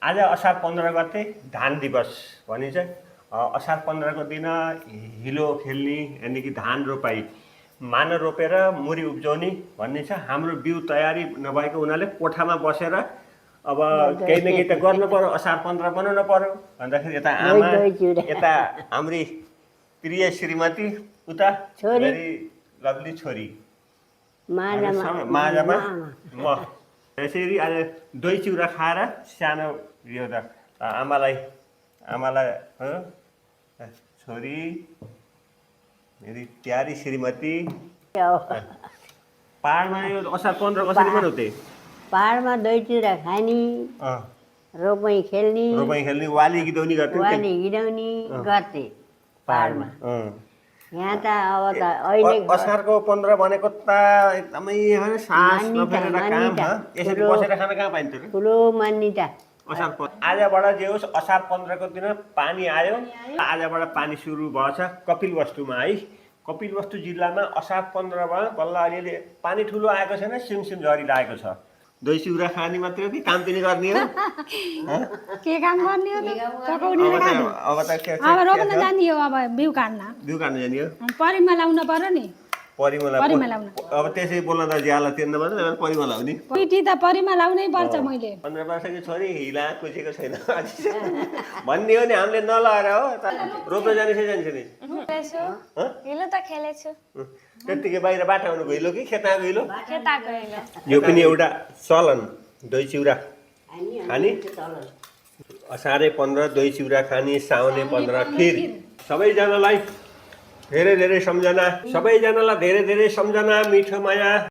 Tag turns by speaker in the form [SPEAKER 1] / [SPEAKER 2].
[SPEAKER 1] आज असार 15 गते धान दिवस भनिन्छ। असार 15 को दिन हिलो खेल्ने यानि कि धान रोपाई मान रोपेर मुरी उब्जाउने भन्ने छ। हाम्रो बिउ तयारी नभएको हुनाले कोठामा बसेर अब केही न केही त गर्नु पर्यो, असार 15 बनाउनु पर्यो भन्दाखेरि यता आमा, यता हाम्री प्रिय श्रीमती, उता मेरी लभली छोरी माझमा म। यसरी आज दही चिउरा खाएर सानो यो त आमालाई हो छोरी मेरी प्यारी श्रीमती। पहाडमा यो असार 15 कसरी मनाउँथे?
[SPEAKER 2] पहाडमा दही चिउरा खाने, रोपाई खेल्ने,
[SPEAKER 1] वाली गिदाउने गर्थे,
[SPEAKER 2] वाली गिदाउने गर्थे पहाडमा। यहाँ त अब त अहिले
[SPEAKER 1] असारको 15 भनेको त एकदमै सास नफेरेर काम ह। यसरी बसेर खान कहाँ पाइन्छ र?
[SPEAKER 2] ठुलो मान्यता
[SPEAKER 1] असार आजबाट जे होस् असार 15 को दिन पानी आयो। आजबाट पानी सुरु भएछ कपिलवस्तुमा है। कपिलवस्तु जिल्लामा असार 15 मा बल्ल अलिअलि पानी ठुलो आएको छैन, सिमसिम झरी लागेको छ। दही चिउरा खाने मात्रै हो कि काम पनि गर्ने हो?
[SPEAKER 3] के काम गर्ने हो त? पकाउने र खाने। अब रोप्न जाने हो, अब बिउ काट्न
[SPEAKER 1] जाने हो।
[SPEAKER 3] परिमल लाउन पर्यो नि।
[SPEAKER 1] परिमल लाउन अब त्यसै बोल्न त ज्याला तिर्न पर्छ, परिमल लाउने।
[SPEAKER 3] पिटी त परिमल लाउनै पर्छ। मैले
[SPEAKER 1] 15 वर्षकी छोरी हिला कुचेको छैन भन्ने हो नि। हामीले नलाएर हो रोप्न जाने चाहिँ जान्छ नि।
[SPEAKER 4] हिलो त खेलेछु।
[SPEAKER 1] त्यतिकै बाहिर बाटाउनु गइलो कि खेता गइलो?
[SPEAKER 4] खेताको हिलो।
[SPEAKER 1] यो पनि एउटा चलन, दही चिउरा खाने। असारे 15 दही चिउरा खाने, साउने 15 खिर। सबैजनालाई धेरै धेरै सम्झना, सबैजनालाई धेरै धेरै सम्झना, मिठो माया।